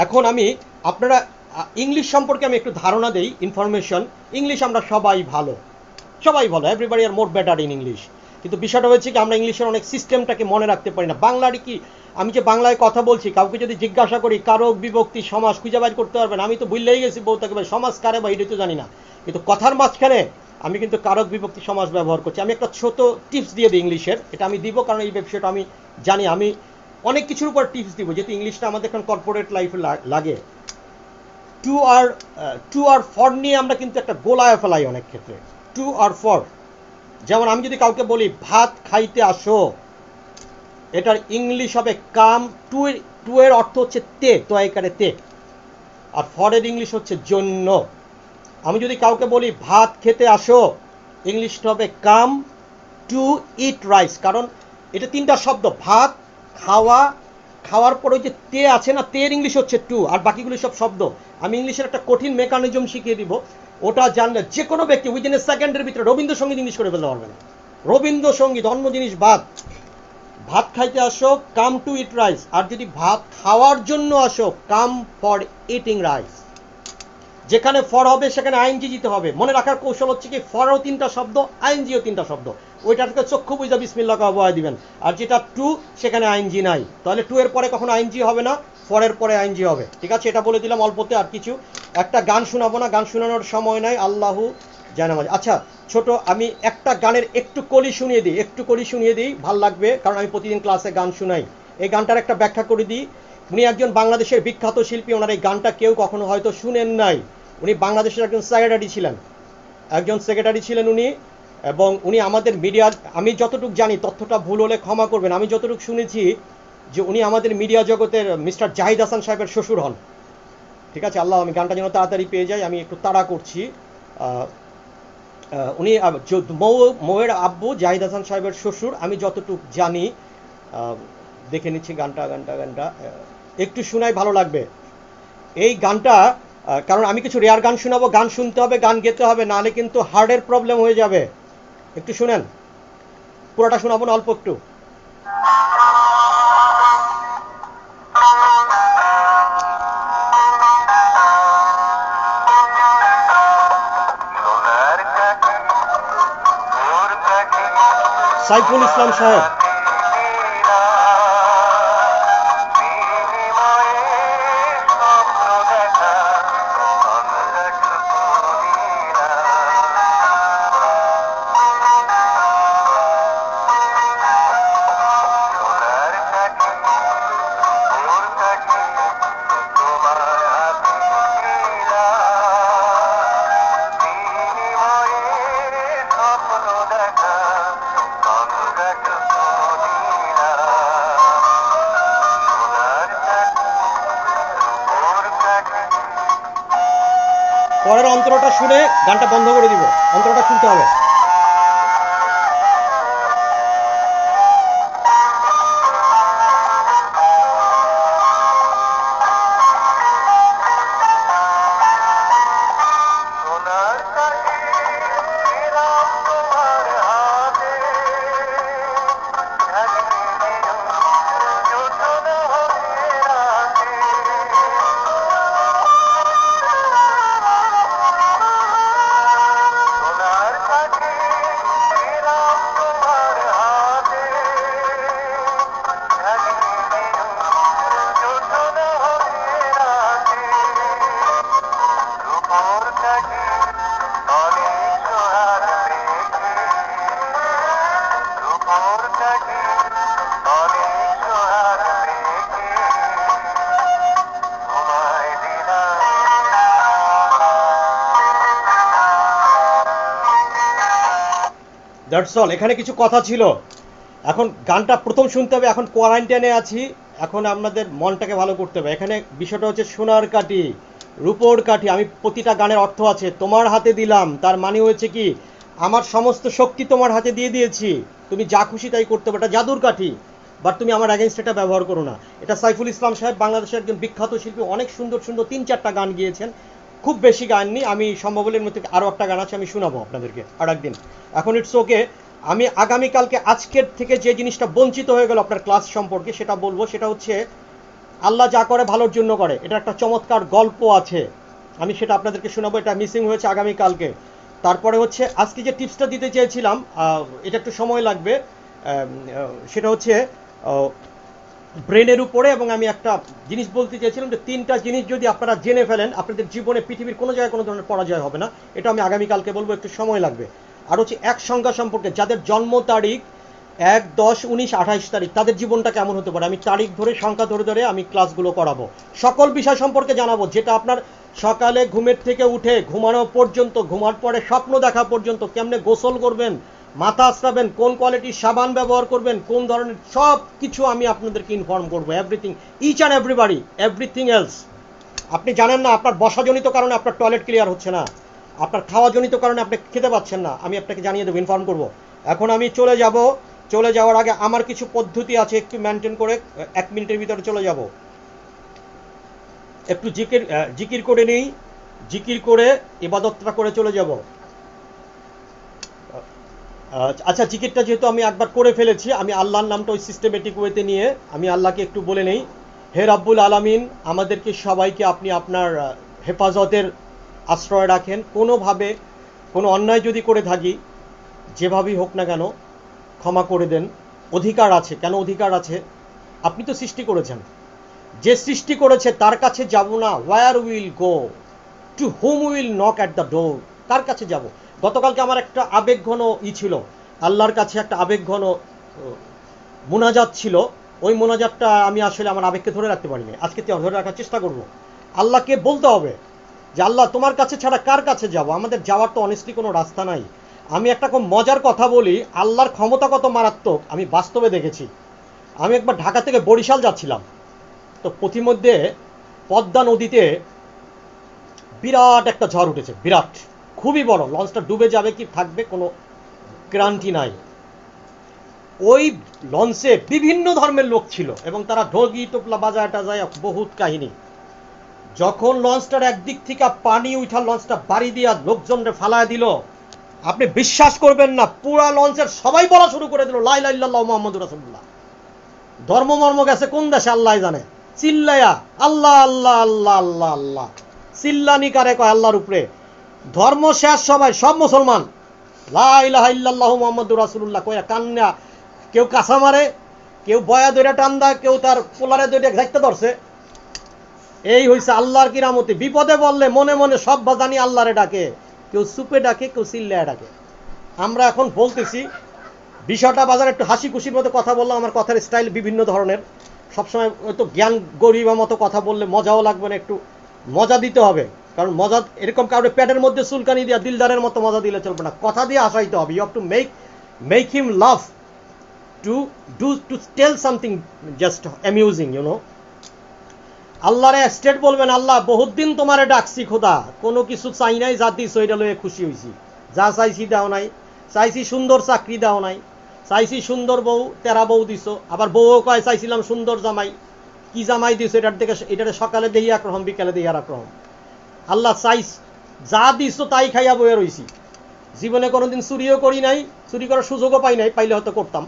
এখন আমি আপনারা ইংলিশ সম্পর্কে আমি একটু ধারণা দেই, ইনফরমেশন। ইংলিশ আমরা সবাই ভালো, everybody are more better in English. কিন্তু বিষয়টা হচ্ছে কি, আমরা ইংলিশের অনেক সিস্টেমটাকে মনে রাখতে পারি না। বাংলার কি, আমি যে বাংলায় কথা বলছি, কাউকে যদি জিজ্ঞাসা করি কারক বিভক্তি সমাস খুঁজে বাইর করতে পারবেন, আমি তো ভুললেই গেছি বলতে ভাই সমাজ কারে বা এটাই তো জানি না। কিন্তু কথার মাঝখানে আমি কিন্তু কারক বিভক্তি সমাস ব্যবহার করছি। আমি একটা ছোট টিপস দিয়ে দিই ইংলিশের, এটা আমি দিব কারণ এই ব্যবসাটা আমি জানি। আমি অনেক কিছুর উপর টিপস দিব, যেহেতু ইংলিশটা আমাদের এখন কর্পোরেট লাইফে লাগে। টু আর ফর নিয়ে আমরা কিন্তু একটা গোলায় ফেলাই অনেক ক্ষেত্রে। টু আর ফর, যেমন আমি যদি কাউকে বলি ভাত খাইতে আসো, এটার ইংলিশ হবে কাম। টু এর অর্থ হচ্ছে তে, তো এখানে তে। আর ফরের ইংলিশ হচ্ছে জন্য। আমি যদি কাউকে বলি ভাত খেতে আসো, ইংলিশটা হবে কাম টু ইট রাইস। কারণ এটা তিনটা শব্দ, ভাত, খাওয়া, খাওয়ার পরে যে তে আছে না, তের ইংলিশ হচ্ছে টু, আর বাকিগুলি সব শব্দ। আমি ইংলিশের একটা কঠিন মেকানিজম শিখিয়ে দিব, ওটা জানলে যে কোনো ব্যক্তি উইদিন এ সেকেন্ডের ভিতরে রবীন্দ্রসঙ্গীত ইংলিশ করে ফেলতে পারবে না। রবীন্দ্রসঙ্গীত, অন্য জিনিস বাদ। ভাত খাইতে আসো, কাম টু ইট রাইস। আর যদি ভাত খাওয়ার জন্য আসো, কাম ফর ইটিং রাইস। যেখানে ফর হবে সেখানে আইএনজি দিতে হবে। মনে রাখার কৌশল হচ্ছে কি, ফরও তিনটা শব্দ, আইএনজিও তিনটা শব্দ। ওইটাকে চক্ষু বুঝা বিসমিল্লাহ আবহাওয়া দিবেন। আর যেটা টু, সেখানে আইএনজি নাই, তাহলে টু এর পরে কখনো আইএনজি হবে না, ফরের পরে আইএনজি হবে। ঠিক আছে, এটা বলে দিলাম অল্পতে। আর কিছু একটা গান শোনাবো না, গান শোনানোর সময় নাই, আল্লাহু জানামাজ। আচ্ছা, ছোট আমি একটা গানের একটু কলি শুনিয়ে দিই, ভাল লাগবে, কারণ আমি প্রতিদিন ক্লাসে গান শুনাই। এই গানটার একটা ব্যাখ্যা করে দিই। উনি একজন বাংলাদেশের বিখ্যাত শিল্পী, ওনার এই গানটা কেউ কখনো হয়তো শুনেন নাই। উনি বাংলাদেশের একজন সেক্রেটারি ছিলেন উনি, এবং উনি আমাদের মিডিয়ার, আমি যতটুকু জানি, তথ্যটা ভুল হলে ক্ষমা করবেন, আমি যতটুকু শুনেছি যে উনি আমাদের মিডিয়া জগতের মিস্টার জাহিদ হাসান সাহেবের শ্বশুর হন। ঠিক আছে, আল্লাহ, আমি গানটা যেন তাড়াতাড়ি পেয়ে যাই, আমি একটু তাড়া করছি। উনি মৌয়ের আব্বু জাহিদ হাসান সাহেবের শ্বশুর, আমি যতটুকু জানি। দেখে নিচ্ছি গানটা একটু শোনাই, ভালো লাগবে এই গানটা। কারণ আমি কিছু রেয়ার গান শোনাবো, গান শুনতে হবে, গান গেতে হবে, নাহলে কিন্তু হার্টের প্রবলেম হয়ে যাবে। একটু শুনেন, পুরোটা শোনাবো না, অল্প একটু। সাইফুল ইসলাম সাহেব। পরের অন্তরটা শুনে গানটা বন্ধ করে দিব, অন্তরটা শুনতে হবে। That's all. এখানে কিছু কথা ছিল। এখন গানটা প্রথম শুনতে হবে, এখন কোয়ারেন্টাইনে আছি, এখন আপনাদের মনটাকে ভালো করতে হবে। এখানে বিষয়টা হচ্ছে সোনার কাঠি, রূপোর কাঠি। আমি প্রতিটা গানের অর্থ আছে, তোমার হাতে দিলাম, তার মানে হয়েছে কি, আমার সমস্ত শক্তি তোমার হাতে দিয়ে দিয়েছি, তুমি যা খুশি তাই করতে পারো। এটা জাদুর কাঠি, বাট তুমি আমার অ্যাগেনস্ট এটা ব্যবহার করো না। এটা সাইফুল ইসলাম সাহেব, বাংলাদেশের একজন বিখ্যাত শিল্পী, অনেক সুন্দর সুন্দর 3-4টা গান গিয়েছেন, খুব বেশি গান নি। আমি সম্ভবলের মধ্যে আরও একটা গান আছে, আমি শোনাবো আপনাদেরকে আর একদিন। এখন ইটস ওকে। আমি আগামীকালকে আজকের থেকে যে জিনিসটা বঞ্চিত হয়ে গেল আপনার ক্লাস সম্পর্কে, সেটা বলবো। সেটা হচ্ছে আল্লাহ যা করে ভালোর জন্য করে। এটা একটা চমৎকার গল্প আছে, আমি সেটা আপনাদেরকে শোনাবো, এটা মিসিং হয়েছে আগামীকালকে। তারপরে হচ্ছে আজকে যে টিপসটা দিতে চেয়েছিলাম, এটা একটু সময় লাগবে, সেটা হচ্ছে ব্রেনের উপরে। এবং আমি একটা জিনিস বলতে চেয়েছিলাম যে 3টা জিনিস যদি আপনারা জেনে ফেলেন, আপনাদের জীবনে পৃথিবীর কোনো জায়গায় কোনো ধরনের পরাজয় হবে না। এটা আমি আগামীকালকে বলবো, একটু সময় লাগবে। আর হচ্ছে এক সংখ্যা সম্পর্কে, যাদের জন্ম তারিখ 1, 10, 19, 28 তারিখ, তাদের জীবনটা কেমন হতে পারে, আমি তারিখ ধরে সংখ্যা ধরে ধরে আমি ক্লাসগুলো করাবো। সকল বিষয় সম্পর্কে জানাবো, যেটা আপনার সকালে ঘুমের থেকে উঠে ঘুমানো পর্যন্ত, ঘুমার পরে স্বপ্ন দেখা পর্যন্ত, কেমনে গোসল করবেন, মাথা আঁচড়াবেন, কোন কোয়ালিটির সাবান ব্যবহার করবেন, কোন ধরনের, সব কিছু আমি আপনাদেরকে ইনফর্ম করবো। Everything, each and everybody, everything else. আপনি জানেন না আপনার বসাজনিত কারণে আপনার টয়লেট ক্লিয়ার হচ্ছে না, আপনার খাওয়াজনিত কারণে আপনি খেতে পাচ্ছেন না, আমি আপনাকে জানিয়ে দেবো, ইনফর্ম করবো। এখন আমি চলে যাওয়ার আগে আমার কিছু পদ্ধতি আছে, একটু মেনটেন করে 1 মিনিটের ভিতরে চলে যাব। একটু জিকির করে নেই, জিকির করে ইবাদতটা করে চলে যাব। আচ্ছা, জিকিরটা যেহেতু আমি একবার করে ফেলেছি, আমি আল্লাহর নামটা ওই সিস্টেমেটিক ওয়েতে নিয়ে আমি আল্লাহকে একটু বলে নেই। হে রাব্বুল আলামিন, আমাদেরকে সবাইকে আপনি আপনার হেফাজতের আশ্রয় রাখেন। কোনোভাবে কোনো অন্যায় যদি করে থাকি, যেভাবেই হোক না কেন, ক্ষমা করে দেন। অধিকার আছে, কেন অধিকার আছে? আপনি তো সৃষ্টি করেছেন, যে সৃষ্টি করেছে তার কাছে যাব না? Where will go, to whom will knock at the door, কার কাছে যাব? গতকালকে আমার একটা আবেগঘন ছিল, আল্লাহর কাছে একটা আবেগঘন মোনাজাত ছিল। ওই মোনাজাতটা আমি আসলে আমার আবেগকে ধরে রাখতে পারিনি, আজকে ধরে রাখার চেষ্টা করব। আল্লাহকে বলতে হবে যে আল্লাহ, তোমার কাছে ছাড়া কার কাছে যাব? আমাদের যাওয়ার তো অনেস্টলি কোনো রাস্তা নাই। আমি একটা খুব মজার কথা বলি, আল্লাহর ক্ষমতা কত মারাত্মক আমি বাস্তবে দেখেছি। আমি একবার ঢাকা থেকে বরিশাল যাচ্ছিলাম, তো পথিমধ্যে পদ্মা নদীতে বিরাট একটা ঝড় উঠেছে, বিরাট, খুবই বড়। লঞ্চটা ডুবে যাবে কি থাকবে কোনো গ্যারান্টি নাই। ওই লঞ্চে বিভিন্ন ধর্মের লোক ছিল এবং তারা ঢোলগি টোপলা বাজায় টাজায়, বহুত কাহিনী। যখন লঞ্চটার একদিক থেকে পানি উঠা লঞ্চটা বাড়ি দিয়া লোকজনরে ফালায় দিল, আপনি বিশ্বাস করবেন না, পুরা লঞ্চের সবাই বলা শুরু করে দিল লা ইলাহা ইল্লাল্লাহু মুহাম্মাদুর রাসূলুল্লাহ। ধর্মমর্ম গেছে কোন দেশে আল্লাহ জানে, চিল্লায়া আল্লাহ আল্লাহ আল্লাহ আল্লাহ আল্লাহ, চিল্লানি কারে কয় আল্লাহর উপরে। ধর্ম শেষ, সব মুসলমান, লা ইলাহা ইল্লাল্লাহু মুহাম্মাদুর রাসূলুল্লাহ কইয়া কান্না, কেউ কাঁচা মারে, কেউ বয়া দইরা টান্দা, কেউ তার পোলারে দইরা ঘাইতে ধরছে। এই হইছে আল্লাহর কিরামতি। বিপদে বললে মনে মনে সব বাজানি আল্লাহরে ডাকে, কেউ সুপে ডাকে, কেউ চিল্লায় ডাকে। আমরা এখন বলতেছি বিষয়টা বাজারে একটু হাসি খুশির মতো কথা বললাম, আমার কথার স্টাইল বিভিন্ন ধরনের, সবসময় হয়তো জ্ঞান গরিবা মতো কথা বললে মজাও লাগবে না, একটু মজা দিতে হবে। কারণ মজা এরকম কারণে পেটের মধ্যে চুলকানি দিয়া দিলদারের মতো মজা দিলে চলবে না, কথা দিয়ে হাসাইতে হবে। You have to make him love, to tell something just amusing, you know. আল্লাহরে স্টেট বলবেন, আল্লাহ বহুত দিন তোমারে ডাকছি খোদা, কোনো কিছু চাই নাই, যা দিছো এটা লয়ে খুশি হয়েছি। যা চাইছি দাও নাই, চাইছি সুন্দর চাকরি দাও নাই, চাইছি সুন্দর বউ, তেরা বউ দিছো। আবার বউও কয় চাইছিলাম সুন্দর জামাই, কি জামাই দিছো এটার সকালে দেই একরকম, বিকালে দেই আর একরকম। আল্লাহ চাইছ, যা দিছো তাই খাইয়া বয়ে রইছি। জীবনে কোনোদিন চুরিও করি নাই, চুরি করার সুযোগও পাই নাই, পাইলে হয়তো করতাম।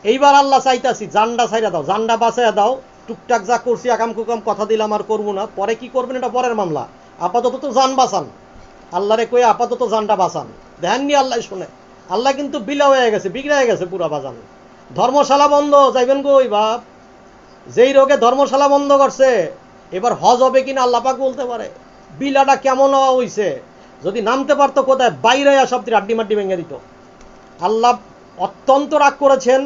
এইবার আল্লাহ চাইতাছি জান্ডা ছাইরা দাও, জান্ডা বাঁচাইয়া দাও। টুকটাক যা করছি আকাম কুকাম কথা দিলাম আর করবো না, পরে কি করবেন এটা পরের মামলা। আপাতত তো জান বাঁচান, আল্লাহরে কয়ে আপাতত জানটা বাঁচান। দেখেননি আল্লাহ শুনে, আল্লাহ কিন্তু বিলা হয়ে গেছে, বিগড়ে হয়ে গেছে পুরা বাজান। ধর্মশালা বন্ধ, যাইবেন কই বাপ? যেই রোগে ধর্মশালা বন্ধ করছে, এবার হজ হবে কিনা আল্লাহ পাক বলতে পারে। বিলাটা কেমন হওয়া হইছে, যদি নামতে পারতো কোথায়, বাইরে সব আড্ডি মাড্ডি ভেঙে দিত। আল্লাহ অত্যন্ত রাগ করেছেন।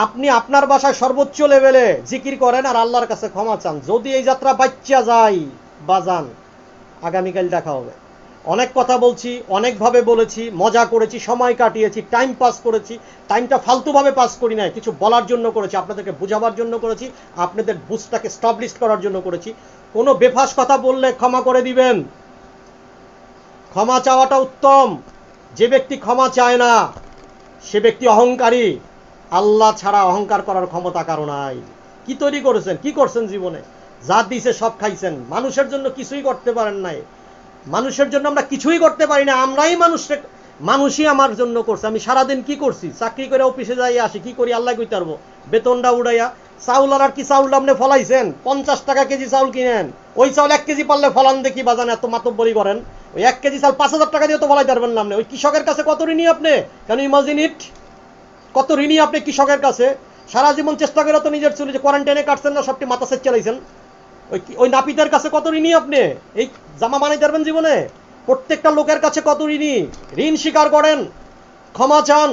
আপনি আপনার বাসায় সর্বোচ্চ লেভেলে জিকির করেন আর আল্লাহর কাছে ক্ষমা চান। যদি এই যাত্রা বাচ্চা যায় বাজান, আগামীকাল দেখা হবে। অনেক কথা বলছি, অনেকভাবে বলেছি, মজা করেছি, সময় কাটিয়েছি, টাইম পাস করেছি। টাইমটা ফালতুভাবে পাস করি নাই, কিছু বলার জন্য করেছি, আপনাদেরকে বোঝাবার জন্য করেছি, আপনাদের বুঝটাকে স্টাবলিশ করার জন্য করেছি। কোনো বেফাস কথা বললে ক্ষমা করে দিবেন, ক্ষমা চাওয়াটা উত্তম। যে ব্যক্তি ক্ষমা চায় না সে ব্যক্তি অহংকারী। আল্লাহ ছাড়া অহংকার করার ক্ষমতা কারো নাই। কি তৈরি করেছেন, কি করছেন জীবনে? যা দিছে সব খাইছেন, মানুষের জন্য কিছুই করতে পারেন নাই। মানুষের জন্য আমরা কিছুই করতে পারি না, আমরাই মানুষই আমার জন্য করছে। আমি সারাদিন কি করছি? চাকরি করে অফিসে যাই আসি, কি করি আল্লাহ কইতে পারবো। বেতনটা উড়াইয়া চাউল আর কি চাউল আপনি ফলাইছেন, 50 টাকা কেজি চাউল কিনেন, ওই চাউল 1 কেজি পারলে ফলান দেখি বাজান, এত মাতব্বরি করেন। ওই 1 কেজি চাউল 5000 টাকা দিয়ে তো ফলাইতে পারবেন না আপনি। ওই কৃষকের কাছে কত ঋণী আপনি, ক্যান ইউ ইমাজিন ইট? কত ঋণী আপনি কৃষকের কাছে। সারা জীবন চেষ্টা করে তো নিজের চলে যে কোয়ারেন্টাইনে কাটছেন না, সবটি মাথা সেট চালাইছেন। ওই নাপিতের কাছে কত ঋণী আপনি, এই জামা বানাইতে পারবেন জীবনে? প্রত্যেকটা লোকের কাছে কত ঋণী। ঋণ স্বীকার করেন, ক্ষমা চান,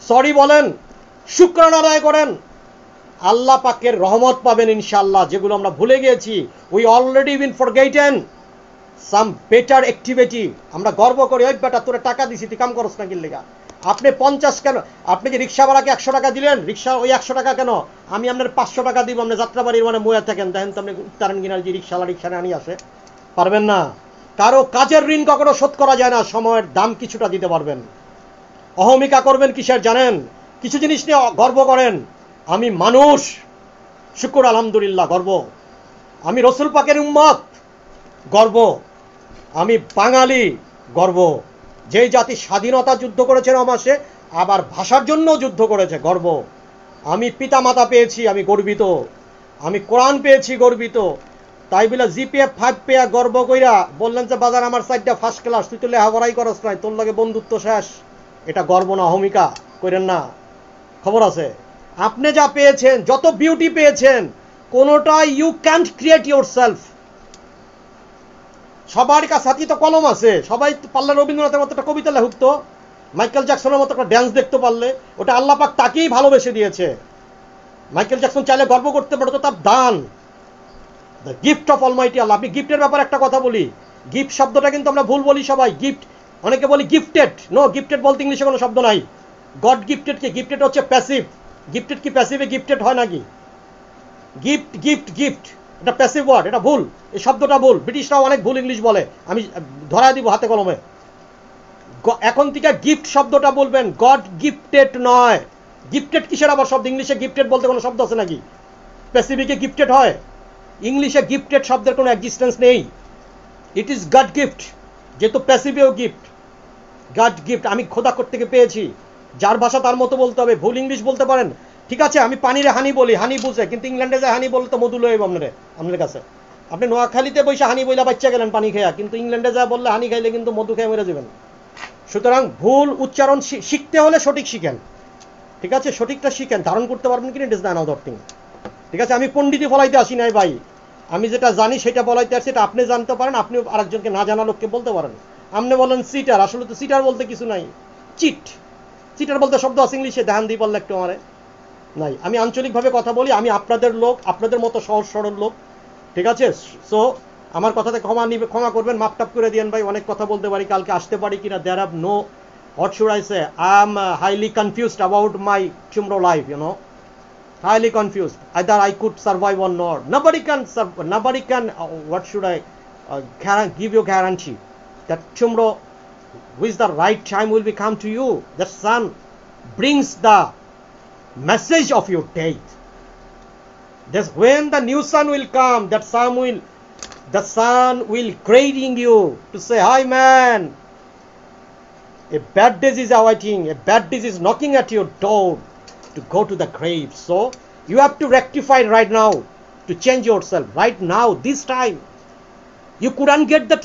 সরি বলেন, শুকরানা আদায় করেন, আল্লাহ পাকের রহমত পাবেন ইনশাআল্লাহ। যেগুলো আমরা ভুলে গিয়েছি, we already been forgotten some better activity. আমরা গর্ব করি, ওই বেটা তোরে টাকা দিছি তুই কাম করস না কি লেগা। আপনি 50 কেন, আপনি যে রিক্সা ভাড়াকে 100 টাকা দিলেন, রিক্সা ওই 100 টাকা কেন, আমি আপনার 500 টাকা দিব। আপনি যাত্রাবাড়ির মানে ময়া থাকেন, দেখেন তো আপনি উত্তরায়ণ কিনার যে রিক্সাওয়ালা রিক্সা আনি আসে, পারবেন না। কারো কাজের ঋণ কখনো শোধ করা যায় না, সময়ের দাম কিছুটা দিতে পারবেন। অহমিকা করবেন কিসের জানেন? কিছু জিনিস নিয়ে গর্ব করেন, আমি মানুষ, শুকর আলহামদুলিল্লাহ, গর্ব। আমি রসুল পাকের উম্মত, গর্ব। আমি বাঙালি, গর্ব। যেই জাতি স্বাধীনতা যুদ্ধ করেছে 9 মাসে, আবার ভাষার জন্য যুদ্ধ করেছে, গর্ব। আমি পিতা মাতা পেয়েছি, আমি গর্বিত। আমি কোরআন পেয়েছি, গর্বিত। তাই বলে জিপিএফ 5 পেয়া গর্ব কইরা বললেন যে বাজার আমার 4টা ফার্স্ট ক্লাস, তুই তো লেখাপড়াই করস নাই, তোর লগে বন্ধুত্ব শেষ, এটা গর্ব না, অহমিকা করেন না। খবর আছে, আপনি যা পেয়েছেন, যত বিউটি পেয়েছেন, কোনোটা you can't create yourself. সবার কাছে তো কলম আছে, সবাই পারলে রবীন্দ্রনাথের মতো একটা কবিতা লেখক, তো মাইকেল জ্যাকসনের মতো একটা ড্যান্স দেখতে পারলে, ওটা আল্লাহ পাক তাকেই ভালোবেসে দিয়েছে। মাইকেল জ্যাকসন চাইলে গর্ব করতে পারতো, তার দান, দ্য গিফট অফ অলমাইটি আল্লাহ। আপনি গিফটের ব্যাপারে একটা কথা বলি, গিফট শব্দটা কিন্তু আমরা ভুল বলি সবাই। গিফট, অনেকে বলি গিফটেড, নো, গিফটেড বলতে ইংলিশে কোনো শব্দ নাই। গড গিফটেড কি? গিফটেড হচ্ছে প্যাসিভ। গিফটেড কি প্যাসিভে গিফটেড হয় নাকি? গিফট গিফট গিফট এটা প্যাসিভ ওয়ার্ড, এটা ভুল, এই শব্দটা ভুল। ব্রিটিশরাও অনেক ভুল ইংলিশ বলে, আমি ধরায় দিব হাতে কলমে। এখন থেকে গিফট শব্দটা বলবেন, গড গিফটেড নয়। গিফটেড কিসের আবার শব্দ? ইংলিশে গিফটেড বলতে কোনো শব্দ আছে নাকি? প্যাসিফিকে গিফটেড হয়? ইংলিশে গিফটেড শব্দের কোনো এক্সিস্টেন্স নেই। ইট ইজ গড গিফট, যেহেতু প্যাসিভেও গিফট। গড গিফট, আমি খোদা থেকে পেয়েছি। যার ভাষা তার মতো বলতে হবে, ভুল ইংলিশ বলতে পারেন, ঠিক আছে। আমি পানিরে হানি বলি, হানি বুঝে, কিন্তু ইংল্যান্ডে যায় হানি বলতে মধু লইব আপনার কাছে। আপনি নোয়াখালীতে বসে হানি বইলা বাচ্চা গেলেন পানি খেয়া, কিন্তু ইংল্যান্ডে যা বললে হানি খাইলে কিন্তু মধু খেয়ে মরে যাবেন। সুতরাং ভুল উচ্চারণ শিখতে হলে সঠিক শিখেন, ঠিক আছে, সঠিকটা শিখেন। ধারণ করতে পারবেন কিনা it is the another thing, ঠিক আছে। আমি পণ্ডিতি ফলাইতে আসি নাই ভাই, আমি যেটা জানি সেটা বলাইতে আসছি। এটা আপনি জানতে পারেন, আপনি আরেকজনকে না জানা লোককে বলতে পারেন। আপনি বলেন সিটার, আসলে তো সিটার বলতে কিছু নাই, চিট। চিটার বলতে শব্দ আছে ইংলিশে, ধ্যান দিয়ে বললে একটু আমারে নাই। আমি আঞ্চলিকভাবে কথা বলি, আমি আপনাদের লোক, আপনাদের মতো সহজ সরল লোক, ঠিক আছে। সো আমার কথাতে ক্ষমা করবেন, মাপটাপ করে দিয়েন ভাই। অনেক কথা বলতে পারি, কালকে আসতে পারি কিনা, there have no, what should I say, I am highly confused about my tomorrow life, you know, highly confused. Either I could survive or not. Nobody can survive. Nobody can. What should I give you guarantee that tomorrow, with the right time, will be come to you. The sun brings the message of your death. That's when the new sun will come. The sun will greeting you to say, "Hi, man. A bad disease is awaiting. A bad disease is knocking at your door." To go to the grave. So you have to rectify right now, to change yourself right now, this time. You couldn't get the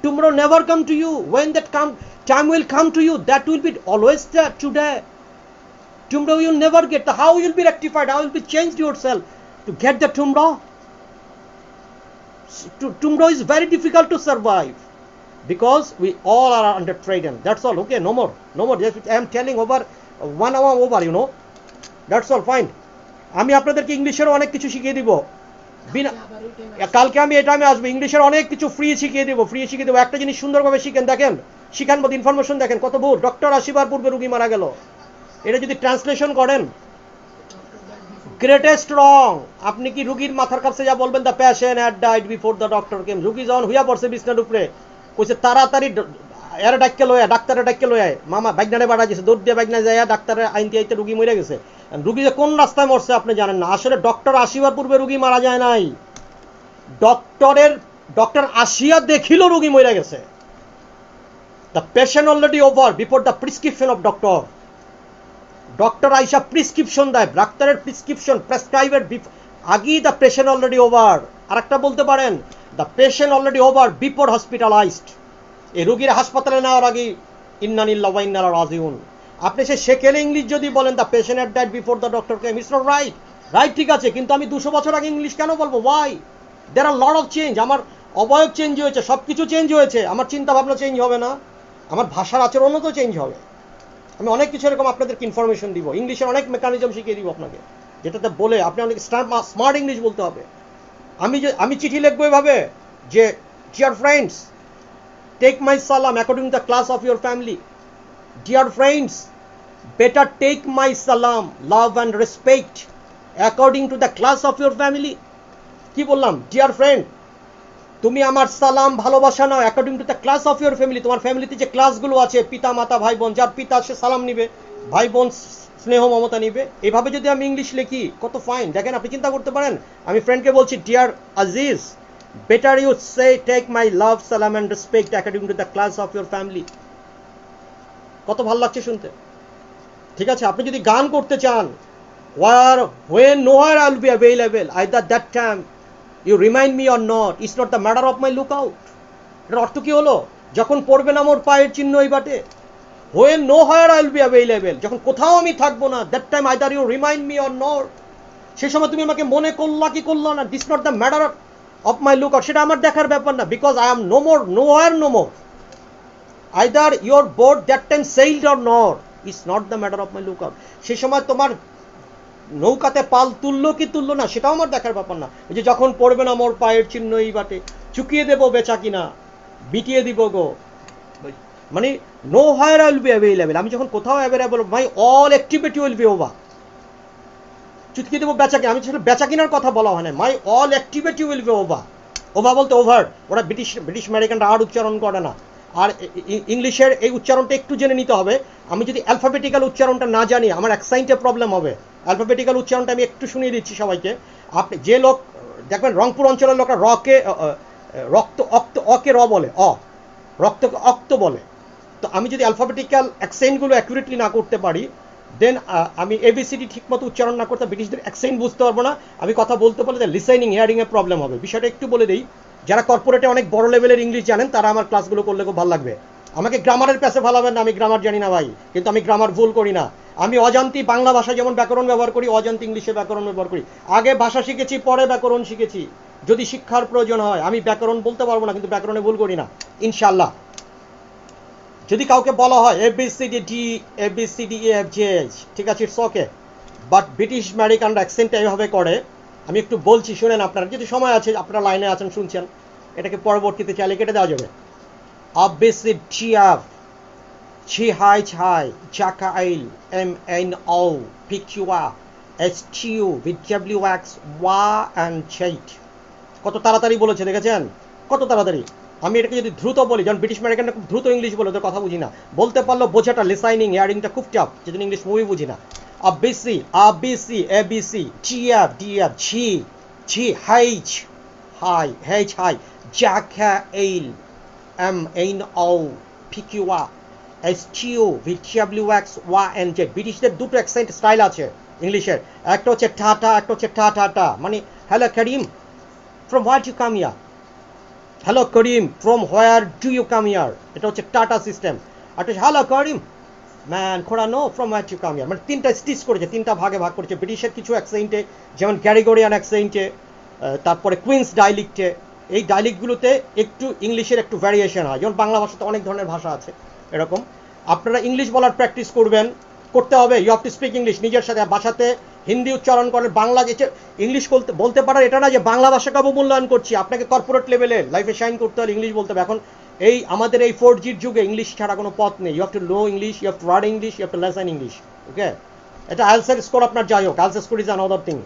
tomorrow never come to you. When that time will come to you, that will be always there today. Tomorrow you'll never get. How you'll be rectified, how you'll be changed yourself to get the tomorrow. Tomorrow is very difficult to survive, because we all are under trading. That's all. Okay, no more. I am telling over 1 hour over, you know. That's all fine. আমি আপনাদেরকে ইংলিশের অনেক কিছু শিখিয়ে দিব, কালকে আমি এটা আমি আসবো। ইংলিশের অনেক কিছু ফ্রি শিখিয়ে দেবো, একটা জিনিস সুন্দরভাবে শিখেন, দেখেন শিখান মতো ইনফরমেশন দেখেন কত ভুল। ডক্টর আসিবার পূর্বে রুগী মারা গেল, এটা যদি ট্রান্সলেশন করেন, গ্রেটেস্ট রং। আপনি কি রুগীর মাথার কাছে যা বলবেন, the patient had died before the doctor came. রুগী যখন হুইয়া পড়ছে বিছনার উপরে, কইছে তাড়াতাড়ি এর ডাক্কে লয়া, ডাক্তারের ডাক্কে লয়া, মামা বাইকনারে বাড়া গেছে, দৌড় দিয়ে বাইকনা যায়, ডাক্তারের আইনতে আইতে রুগী মরে গেছে। রুগী যে কোন রাস্তায় মরছে আপনি জানেন না। আসলে ডক্টর আসিবার পূর্বে রুগী মারা যায় নাই, ডক্টর আসিয়া দেখিল রুগী মরে গেছে। The patient already over before the prescription of doctor. Doctor আইসা প্রেসক্রিপশন দেয়, ডাক্তারের প্রেসক্রিপশন প্রেসক্রাইবের আগেই দ্য পেশেন্ট অলরেডি ওভার। আরেকটা বলতে পারেন the patient already over before hospitalised. এই রোগীর হাসপাতালে নেওয়ার আগে ইন্না লিল্লাহি ওয়া ইন্না ইলাইহি রাজিউন। আপনি সে সেকেলে ইংলিশ যদি বলেন the patient had died before the doctor came, it's not right. Right, ঠিক আছে, কিন্তু আমি 200 বছর আগে ইংলিশ কেন বলবো? Why? There are lot of change. আমার অবয়ব চেঞ্জ হয়েছে, সব কিছু চেঞ্জ হয়েছে, আমার চিন্তা ভাবনা চেঞ্জ হবে না? আমার ভাষার আচরণও তো চেঞ্জ হবে। আমি অনেক কিছু এরকম আপনাদেরকে ইনফরমেশন দিব, ইংলিশের অনেক মেকানিজম শিখিয়ে দিব আপনাকে, যেটাতে বলে আপনি অনেক স্মার্ট ইংলিশ বলতে হবে। আমি চিঠি লিখবো এভাবে যে ডিয়ার ফ্রেন্ডস, টেক মাই সালাম according to the class of your family. Dear friends, better take my সালাম love and respect according to the class of your family. কি বললাম? ডিয়ার ফ্রেন্ড, তুমি আমার সালাম ভালোবাসা নাও according to the class of your family. তোমার ফ্যামিলিতে যে ক্লাসগুলো আছে, পিতা মাতা ভাই বোন, যার পিতা সে সালাম নিবে, ভাই বোন স্নেহ মমতা নিবে। এভাবে যদি আমি ইংলিশ লিখি কত ফাইন। দেখেন, আপনি চিন্তা করতে পারেন, আমি ফ্রেন্ডকে বলছি dear Aziz, better you say take my love সালাম and respect according to the class of your family. কত ভালো লাগছে শুনতে, ঠিক আছে? আপনি যদি গান করতে চান, when nowhere I will be available, either that time you remind me or not, it's not the matter of my lookout। এর অর্থ কি হলো? যখন পড়বে না মোর পায়ের চিহ্ন এই বাটে, when nowhere I will be available, যখন কোথাও আমি থাকবো না, that time either you remind me or not, সেই সময় তুমি আমাকে মনে করলা কি করলা না, this not the matter of my lookout, সেটা আমার দেখার ব্যাপার না, because I am no more, nowhere no more, either your boat that time sailed or not, it's not the matter of my lookout। সেই সময় তোমার নৌকাতে পাল তুললো কি তুললো না, সেটাও আমার দেখার ব্যাপার না। ওই যে যখন পড়বে না মোর পায়ের চিহ্ন এই বাটে, চুকিয়ে দেবো বেচা কিনা, বিটিয়ে দিব গো, মানে no higher I will be available, আমি যখন কোথাও available, my all activity will be over. চুকিয়ে দেবো বেচা কিনা, আমি সেটা বেচা কিনার কথা বলা হয় না, মাই all activity will be over. Over বলতে ওভার, ওরা ব্রিটিশ আমেরিকানরা আর উচ্চারণ করে না। আর ইংলিশের এই উচ্চারণটা একটু জেনে নিতে হবে। আমি যদি অ্যালফাবেটিক্যাল উচ্চারণটা না জানি, আমার অ্যাকসেন্টে প্রবলেম হবে। অ্যালফাবেটিক্যাল উচ্চারণটা আমি একটু শুনিয়ে দিচ্ছি সবাইকে। আপনি যে লোক দেখবেন রংপুর অঞ্চলের লোকরা রকে রক্ত অক্ত অকে র বলে, রক্তকে অক্ত বলে। তো আমি যদি অ্যালফাবেটিক্যাল অ্যাকসেন্টগুলো অ্যাকুরেটলি না করতে পারি, দেন আমি এবিসিডি ঠিকমতো উচ্চারণ না করতে ব্রিটিশদের অ্যাকসেন্ট বুঝতে পারবো না। আমি কথা বলতে পারলে লিসেনিং হিয়ারিংয়ে প্রবলেম হবে। বিষয়টা একটু বলে দিই, যারা কর্পোরেটে অনেক বড় লেভেলের ইংলিশ জানেন তারা আমার ক্লাসগুলো করলে খুব ভালো লাগবে। আমাকে গ্রামারের প্যাসে ভালাবেন না, আমি গ্রামার জানি না ভাই, কিন্তু আমি গ্রামার ভুল করি না। আমি অজান্তি বাংলা ভাষায় যেমন ব্যাকরণ ব্যবহার করি, অজান্তি ইংলিশে ব্যাকরণ ব্যবহার করি। আগে ভাষা শিখেছি, পরে ব্যাকরণ শিখেছি। যদি শিক্ষার প্রয়োজন হয়, আমি ব্যাকরণ বলতে পারবো না, কিন্তু ব্যাকরণে ভুল করি না ইনশাল্লাহ। যদি কাউকে বলা হয় ABCDEFGH, ঠিক আছে, ইটস ওকে, বাট ব্রিটিশ আমেরিকানরা অ্যাকসেন্ট এইভাবে করে। আমি একটু বলছি, শুনেন আপনারা, যদি সময় আছে, আপনারা লাইনে আছেন শুনছেন, এটাকে পরবর্তীতে চাইলে কেটে দেওয়া যাবে। ABCDEF GHI JAKAIL MNO PQR STU VWX WA and Z। কত তাড়াতাড়ি বলেছে দেখেছেন, কত তাড়াতাড়ি। আমি এটাকে যদি দ্রুত বলি, যেমন ব্রিটিশ আমেরিকানরা খুব দ্রুত ইংলিশ বলে, ওদের কথা বুঝি না। বলতে পারলো বোঝাটা, লিসাইনিং হিয়ারিংটা খুব টাফ, যেদিন ইংলিশ মুভি বুঝি না। ABC TF DF GH JAKAIL MNO PQR STU VWX WA and Z। ব্রিটিশদের দুটো অ্যাকসেন্ট স্টাইল আছে ইংলিশের, একটা হচ্ছে টাটা, একটা হচ্ছে টা, মানে hello Karim from where you come here, hello Karim from where do you come here, এটা হচ্ছে টাটা সিস্টেম। আর হ্যালো করিম ম্যান খোড়া no from where you come here, মানে তিনটা স্টিচ করেছে, তিনটা ভাগে ভাগ করেছে ব্রিটিশের কিছু অ্যাকসেন্টে, যেমন গ্যারিগোরিয়ান অ্যাকসেন্টে, তারপরে কুইন্স ডায়ালেক্টে। এই ডায়ালেক্টগুলোতে একটু ইংলিশের একটু ভ্যারিয়েশন হয়, যেমন বাংলা ভাষাতে অনেক ধরনের ভাষা আছে এরকম। আপনারা ইংলিশ বলার প্র্যাকটিস করতে হবে। You have to speak English, নিজের সাথে ভাষাতে হিন্দি উচ্চারণ করেন, বাংলা ইংলিশ বলতে পারার এটা না যে বাংলা ভাষাকে অবমূল্যায়ন করছি। আপনাকে কর্পোরেট লেভেলে লাইফে শাইন করতে হলে ইংলিশ বলতে হবে। এখন আমাদের এই 4Gর যুগে ইংলিশ ছাড়া কোনো পথ নেই। You have to know English, you have to write English, you have to listen English. Okay, এটা আইএলটিএস স্কোর আপনার যাই হোক, IELTS score is another thing.